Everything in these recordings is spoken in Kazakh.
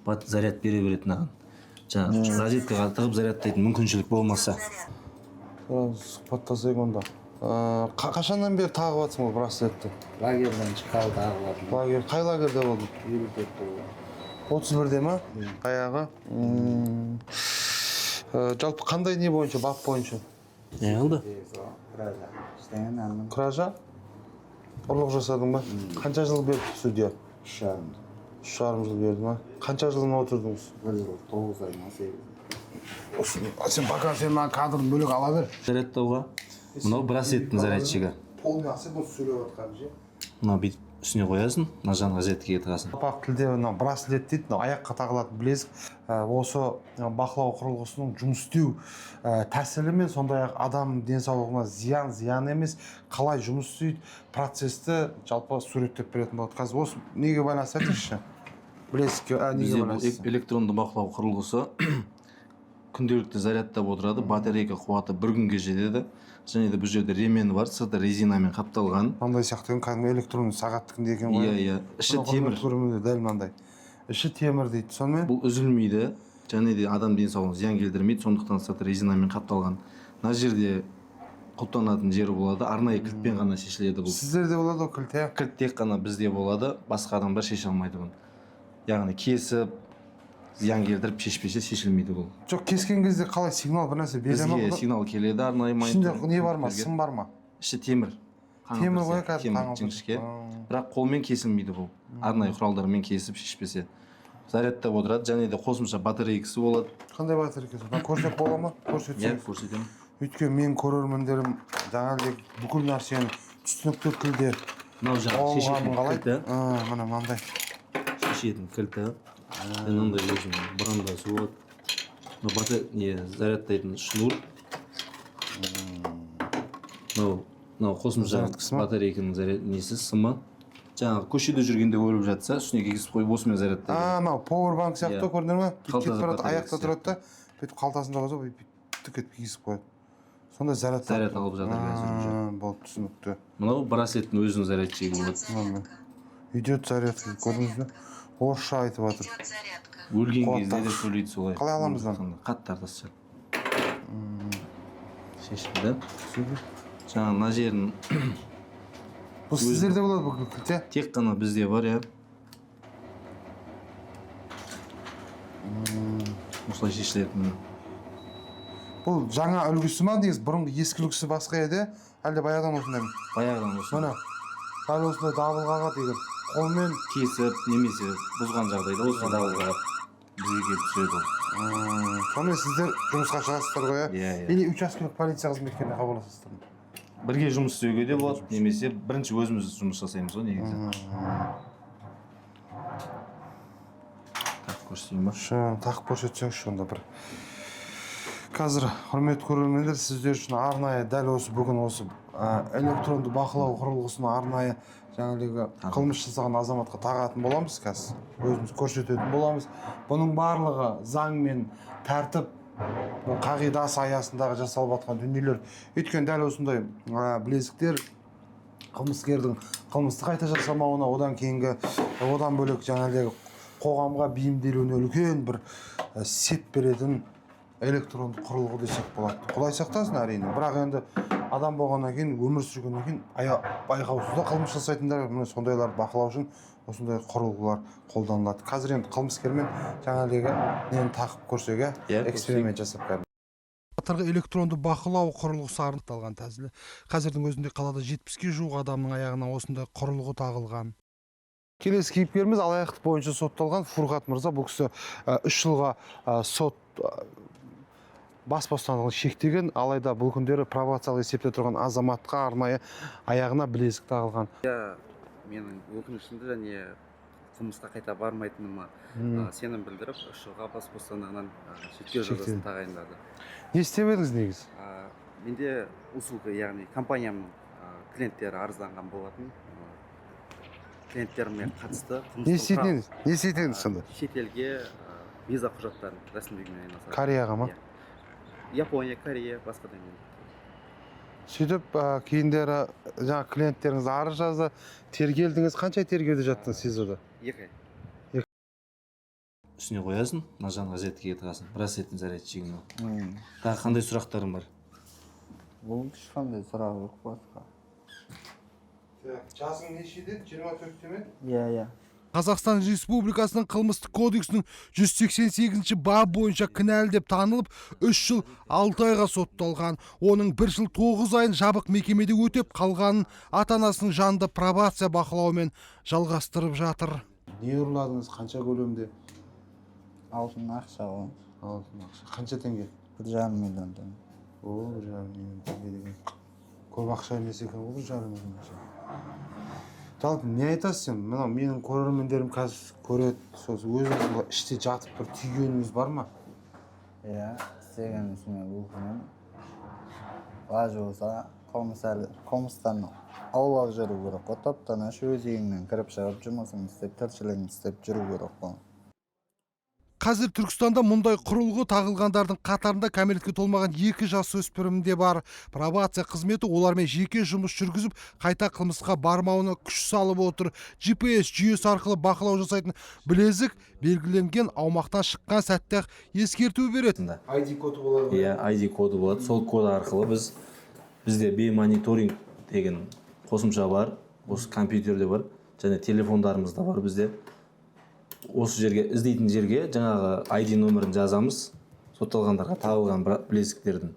заряд бере беретін аған. Жаңағы розеткаға тығып зарядтайтын мүмкіншілік болмаса. Сұхбаттасайық онда. Қашаннан бері тағып жатсың ол браслетті? Лагерден шыққалы тағып жатырмын. Лагер қай лагерде болдың? 31-де ма? Аяғы. Жалпы қандай не бойынша, бап бойынша? Не алды? Кража? Ұрлық жасадың ба? Қанша жыл берді судья? 3,5 жыл берді ма? Қанша жылына отырдыңыз? 1 жыл 9 ай ма 8. Сен пока сен маған кадрын бөлек ала бер. Зарядтауға мынау браслеттің зарядчигі. Полный бұл сөйлеп жатқан же. Мынау бүйтіп үстіне қоясың, мына жан розеткаға тығасың. Жалпақ тілде мынау браслет дейді, мынау аяққа тағылатын білезік. Осы бақылау құрылғысының жұмыс істеу тәсілі мен сондай-ақ адам денсаулығына зиян емес, қалай жұмыс істейді, процесті жалпы суреттеп беретін болады. Қазір осы неге байланысты айтыңызшы? Білезікке неге байланысты? Электронды бақылау құрылғысы күнделікті зарядтап отырады, батарейка қуаты 1 күнге жетеді. Және де бұл жерде ремені бар, сырты резинамен қапталған. Мынандай сияқты кәдімгі электронды сағаттікінде екен ғой. Иә, іші темір. Дәл мынандай. Іші темір дейді. Сонымен бұл үзілмейді, және де адам денсаулығына зиян келтірмейді, сондықтан сырты резинамен қапталған. Мына жерде құлтанатын жері болады, арнайы кілтпен ғана шешіледі бұл. Сіздерде болады ол кілт, иә? Кілт тек қана бізде болады, басқа адамдар шеше алмайды бұны. Яғни кесіп, зиян келтіріп шешпесе шешілмейді бұл. Жоқ, кескен кезде қалай сигнал бір нәрсе бере ма? Бізге сигнал келеді, арнайы ішінде не бар ма, сым бар ма? Іші темір. Темір ғой темір жіңішке. Бірақ қолмен кесілмейді бұл. Арнайы құралдармен кесіп шешпесе. Зарядтап отырады, және де қосымша батарейкасы болады. Қандай батарейкасы? Көрсек бола ма? Иә, көрсетемін. Өйткені мен көрермендерім жаңағыдай бүкіл нәрсені түсінікті тілде Мынау жаңағы шешетін кілті. Мына мынандай. Шешетін кілті. Мынандай өзінің бұрандасы болады. Зарядтайтын шнур. Мынау қосымша батарейканың несі, сымы. Жаңағы көшеде жүргенде өліп жатса, үстіне кигізіп қойып осымен зарядтайды. Мынау поwerbank сияқты көрдіңдер ме? Аяқта тұрады да, бүйтіп қалтасында қойса, бүйтіп кигізіп қояды. Сонда заряд алып жатыр қазір. Болды, түсінікті. Мынау браслеттің өзінің зарядчигі болады. Идет зарядка, көрдіңіз бе? Орысша айтып жатыр. Өлген кезде де сөйлейді солай. Қалай аламыз lan? Қатты тартасы шешілді. Жаңағы мына жерін... Бұл сіздерде болады бұл кілт, тек қана бізде бар, иә. Осылай шешілетін. Бұл жаңа үлгісі ма дейіз? Бұрынғы ескі үлгісі басқа еді, әлде баяғыдан осындай ма? Баяғыдан осындай. Дәл осындай дабылғаға деген қолмен кесіп немесе бұзған жағдайда осы дабылғаға бізге келіп түседі ол. Сонымен сіздер жұмысқа шығасыздар ғой, иә? Или учаскелік полиция қызметкеріне хабарласасыздар ма? Бірге жұмыс істеуге де болады, немесе бірінші өзіміз жұмыс жасаймыз ғой негізі. Тақып көрсетейін ба? Тақып көрсетсеңізші онда бір. Қазір құрметті көрермендер, сіздер үшін арнайы дәл осы бүгін осы электронды бақылау құрылғысына арнайы жаңағы қылмыс жасаған азаматқа тағатын боламыз қазір. Өзіміз көрсететін боламыз. Бұның барлығы заң мен тәртіп қағидасы аясындағы жасалып жатқан дүниелер. Өйткені дәл осындай білезіктер қылмыскердің қылмысты қайта жасамауына, одан кейінгі, одан бөлек жаңағы қоғамға бейімделуіне үлкен бір сеп беретін электронды құрылғы десек болады. Құдай сақтасын әрине. Бірақ енді адам болғаннан кейін, өмір сүргеннен кейін байқаусызда қылмыс жасайтындар, сондайлар бақылау үшін осындай құрылғылар қолданылады. Қазір енді қылмыскермен жаңағы нені тақып көрсек, эксперимент жасап кәдімгі. Қатарға электронды бақылау құрылғысы анықталған тәсілі. Қазірдің өзінде қалада 70-ге жуық адамның аяғына осындай құрылғы тағылған. Келесі кейіпкеріміз алаяқтық бойынша сотталған Фурғат мырза. Бұл кісі 3 жылға сот бас бостандығын шектеген, алайда бұл күндері пробациялық есепте тұрған азаматқа арнайы аяғына білезік тағылған. Менің өкінішімді және қылмысқа қайта бармайтыныма сенім білдіріп, 3 жылға бас бостандығынан шектеу жазасын тағайындады. Не істеп едіңіз негізі? Менде услуга, яғни компаниямның клиенттері арызданған болатын. Клиенттеріме қатысты не істедіңіз сонда? Шетелге виза құжаттарын рәсімдеумен айналысады. Кореяға ма? Япония, Корея, басқа да мен. Сөйтіп, кейіндері жаңа клиенттеріңіз арыз жазды, тергелдіңіз, қанша тергеуде жаттыңыз сіз орда? 2 ай. үстіне қоясың, мына жағын розеткеге тығасың. Браслеттің зарядчигін. Тағы қандай сұрақтарың бар? Бұл ешқандай сұрақ жоқ басқа. Жасың нешеде? 24-те ме? Иә. Қазақстан Республикасының қылмыстық кодексінің 188-ші бап бойынша кінәлі деп танылып, 3 жыл 6 айға сотталған. Оның 1 жыл 9 айын жабық мекемеде өтеп қалғанын ата-анасының жанында пробация бақылауымен жалғастырып жатыр. Не ұрладыңыз, қанша көлемде? Алтын ақша ғой. Алтын ақша. Қанша теңге? 1,5 миллион теңге. 1,5 миллион теңге деген. Көп ақша емес екен ғой, 1,5 миллион ақша. Жалпы не айтасыз сен? Мына менің көрермендерім қазір көреді, сосын өзіңіз іште жатып бір түйгеніңіз бар ма? Иә, істеген ісіме өкінемін. Лажы болса, қылмыстан аулақ жүру керек қой. Топтан өз үйіңнен кіріп шығып, жұмысын істеп, тіршілігін істеп жүру керек қой. Қазір Түркістанда мұндай құрылғы тағылғандардың қатарында кәмелетке толмаған 2 жасөспірім де бар. Пробация қызметі олармен жеке жұмыс жүргізіп, қайта қылмысқа бармауына күш салып отыр. GPS жүйесі арқылы бақылау жасайтын білезік белгіленген аумақтан шыққан сәтте ескерту береді. ID коды болады. Иә, ID коды болады. Сол код арқылы бізде беймониторинг деген қосымша бар. Осы компьютерде бар, және телефондарымызда бар бізде. Осы жерге, іздейтін жерге жаңағы ID нөмірін жазамыз, сотталғандарға тағылған білезіктердің.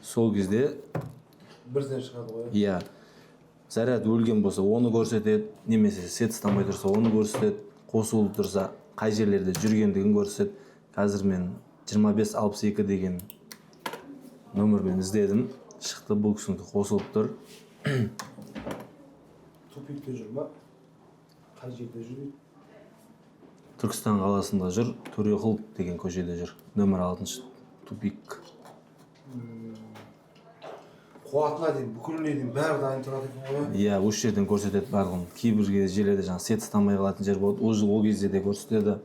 Сол кезде Бірден шығады ғой. Иә, заряд өлген болса, оны көрсетеді, немесе сет ұстамай тұрса, оны көрсетеді, қосулы тұрса, қай жерлерде жүргендігін көрсетеді. Қазір мен 2562 деген нөмірмен іздедім, шықты, бұл кісінікі қосылып тұр. Тупикте жүр ма? Қай жерде жүреді? Түркістан қаласында жүр, Төреқұл деген көшеде жүр. Нөмір 6 тупик. Қуатына дейін, бүкіліне дейін бәрі дайын тұрады екен ғой. Иә, осы жерден көрсетеді барлығын. Кейбір жерлерде жаңа сет ұстамай қалатын жер болады, ол кезде де көрсетеді.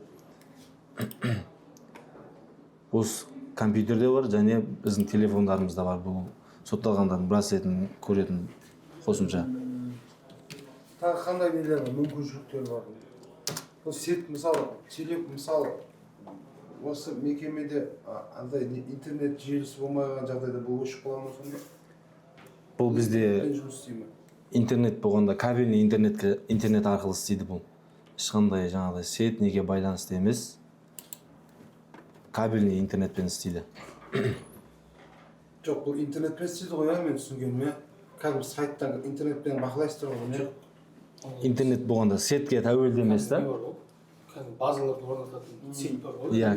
Осы компьютерде бар, және біздің телефондарымызда бар, бұл сотталғандардың браслетін көретін қосымша. Тағы қандай нелер бар, мүмкіншіліктер бар? Сет, мысалы, осы мекемеде андай интернет желісі болмаған жағдайда бұл өшіп қала ма сонда? Бұл бізде интернет болғанда кабельный интернет арқылы істейді бұл. Ешқандай жаңағыдай сет неге байланысты емес. Кабельный интернетпен істейді. Жоқ, бұл интернетпен істейді ғой, мен түсінгенім, кәдімгі сайттан интернетпен бақылайсыздар ғой. Интернет болғанда сетке тәуелді емес та? Базаларды орнататын сет бар ғой. Иә,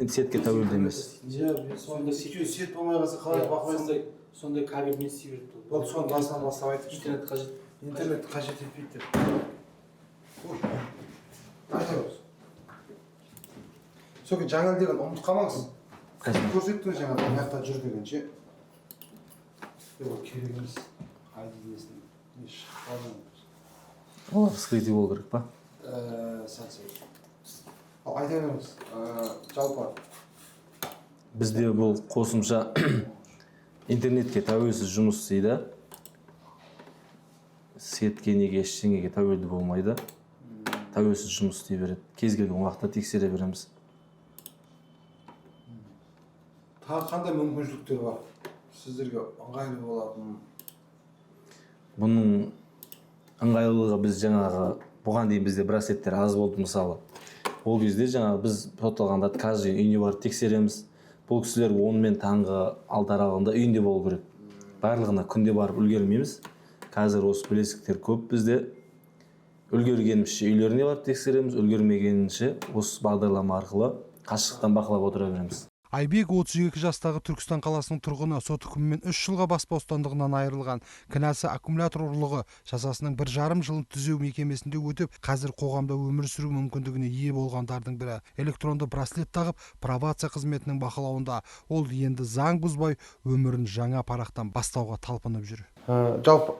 сетке тәуелді емес. Сет болмай қалса қалай бақылайсың? Сондай кабельмен істей береді. Ол соны басынан бастап айтып интернет қажет. Интернет қажет етпейді деп. Айтыңыз. Сосын жаңа деген ұмытып қалмаңыз. Көрсеттіңіз жаңа мына жақта жүр дегенше. Керек емес. ID-сын не шықпаған. Олар скрытый болу керек па? Айта беріңіз, жалпы. Бізде бұл қосымша интернетке тәуелсіз жұмыс істейді. Сетке неге ештеңеге тәуелді болмайды. Тәуелсіз жұмыс істей береді. Кез келген уақытта тексере береміз. Тағы қандай мүмкіншіліктер бар? Сіздерге ыңғайлы болатын? Бұның ыңғайлылығы біз жаңағы бұған дейін бізде браслеттер аз болды мысалы. Ол кезде жаңағы біз сотталғандарды каждый үйіне барып тексереміз. Бұл кісілер 10 мен таңғы 6 аралығында үйінде болу керек. Барлығына күнде барып үлгермейміз. Қазір осы білезіктер көп бізде. Үлгергенімізше үйлеріне барып тексереміз, үлгермегенінше осы бағдарлама арқылы қашықтықтан бақылап отыра береміз. Айбек 32 жастағы Түркістан қаласының тұрғыны сот үкімімен 3 жылға бас бостандығынан айырылған. Кінәсі аккумулятор ұрлығы, жазасының 1,5 жылын түзеу мекемесінде өтіп, қазір қоғамда өмір сүру мүмкіндігіне ие болғандардың бірі. Электронды браслет тағып, пробация қызметінің бақылауында. Ол енді заң бұзбай өмірін жаңа парақтан бастауға талпынып жүр. Жалпы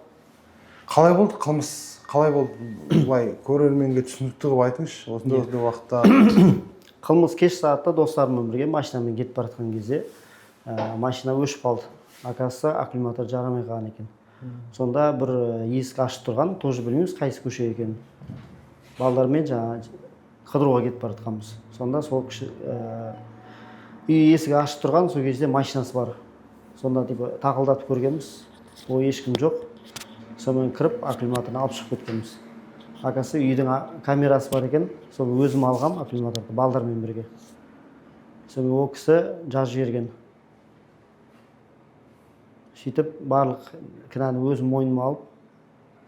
қалай болды қылмыс? Қалай болды? Бұлай көрерменге түсінікті қылып айтыңызшы. Осындай уақытта Қылмыс кеш сағатта достарыммен бірге машинамен кетіп бара жатқан кезде машина өшіп қалды. Оказывается, аккумулятор жарамай қалған екен. Сонда бір есік ашық тұрған, тоже білмейміз қайсы көше екенін. Балдармен жаңа қыдыруға кетіп бара жатқанбыз. Сонда сол кіші үй есігі ашық тұрған, сол кезде машинасы бар. Сонда типа тақылдатып көргенбіз, ол ешкім жоқ. Сонымен кіріп аккумуляторын алып шығып кеткенбіз. Акасы үйдің камерасы бар екен, сол өзім алғам аккумуляторды балдармен бірге. Сонымен ол кісі жазып жіберген. Сөйтіп барлық кінәні өзім мойныма алып,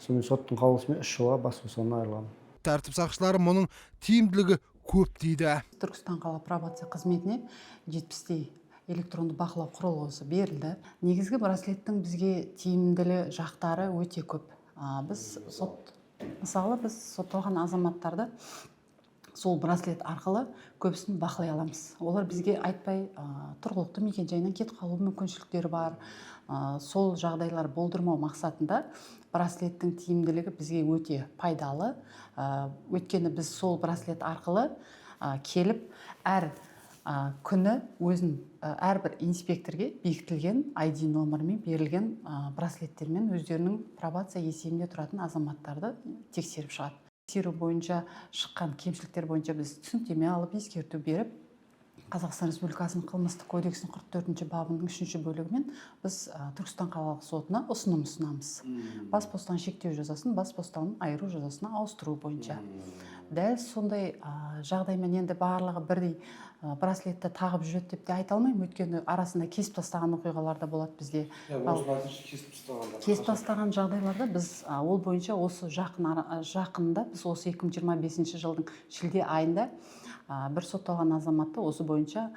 сонымен соттың қаулысымен 3 жылға бас бостандығынан айырылғам. Тәртіп сақшылары мұның тиімділігі көп дейді. Түркістан қала пробация қызметіне 70-тей электронды бақылау құрылғысы берілді. Негізгі браслеттің бізге тиімділі жақтары өте көп. Мысалы біз сотталған азаматтарды сол браслет арқылы көбісін бақылай аламыз. Олар бізге айтпай тұрғылықты мекенжайынан кетіп қалу мүмкіншіліктері бар. Сол жағдайлар болдырмау мақсатында браслеттің тиімділігі бізге өте пайдалы. Өйткені біз сол браслет арқылы келіп әр күні өзін әрбір инспекторге бекітілген ID номермен берілген браслеттермен өздерінің пробация есебінде тұратын азаматтарды тексеріп шығады. Тексеру бойынша шыққан кемшіліктер бойынша біз түсініктеме алып, ескерту беріп, Қазақстан Республикасының қылмыстық кодексінің 44-ші бабының 3-ші бөлігімен біз Түркістан қалалық сотына ұсыным ұсынамыз. Бас бостан шектеу жазасын бас бостандығынан айыру жазасына ауыстыру бойынша. Дәл сондай жағдаймен енді барлығы бірдей браслетті тағып жүреді деп те айта алмаймын, өйткені арасында кесіп тастаған оқиғалар да болады бізде. Кесіп тастаған жағдайларда біз ол бойынша осы жақында біз осы 2025 жылдың шілде айында бір сотталған азаматты осы бойынша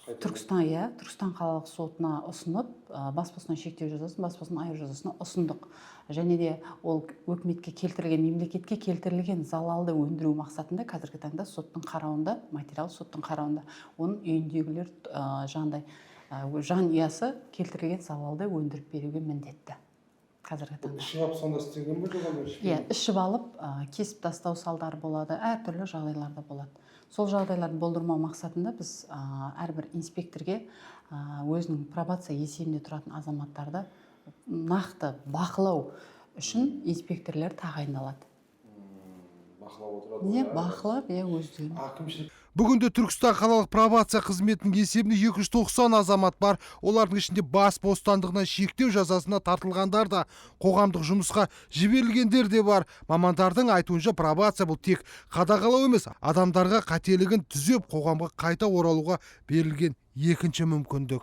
Түркістан қалалық сотына ұсынып, бас бостандығынан шектеу жазасын, бас бостандығынан айыру жазасына ұсындық. Және де ол өкіметке келтірілген, мемлекетке келтірілген залалды өндіру мақсатында қазіргі таңда соттың қарауында, материал соттың қарауында. Оның үйіндегілер жан ұясы келтірілген залалды өндіріп беруге міндетті. Қазіргі таңда. Ішіп алып сонда істеген бе жоқ? Иә, ішіп алып, кесіп тастау салдары болады, әртүрлі жағдайларда болады. Сол жағдайларды болдырмау мақсатында біз әрбір инспекторге өзінің пробация есебінде тұратын азаматтарды нақты бақылау үшін инспекторлар тағайындалады. Бақылап отырады. Не бақылап, өздерін. Бүгінде Түркістан қалалық пробация қызметінің есебінде 290 азамат бар. Олардың ішінде бас бостандығынан шектеу жазасына тартылғандар да, қоғамдық жұмысқа жіберілгендер де бар. Мамандардың айтуынша пробация бұл тек қадағалау емес, адамдарға қателігін түзеп қоғамға қайта оралуға берілген екінші мүмкіндік.